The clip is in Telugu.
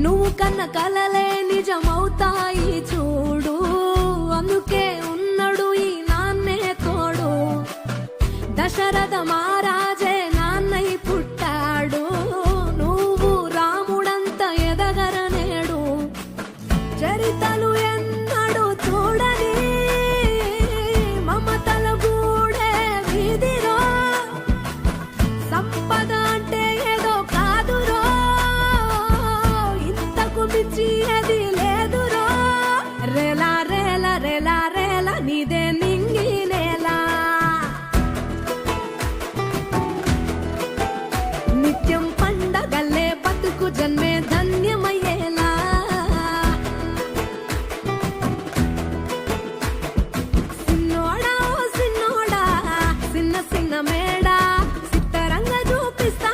నువ్వు కన్న కలలే నిజమవుతాయి చూడు, అందుకే ఉన్నాడు ఈ నాన్నే తోడు. దశరథ మహారాజే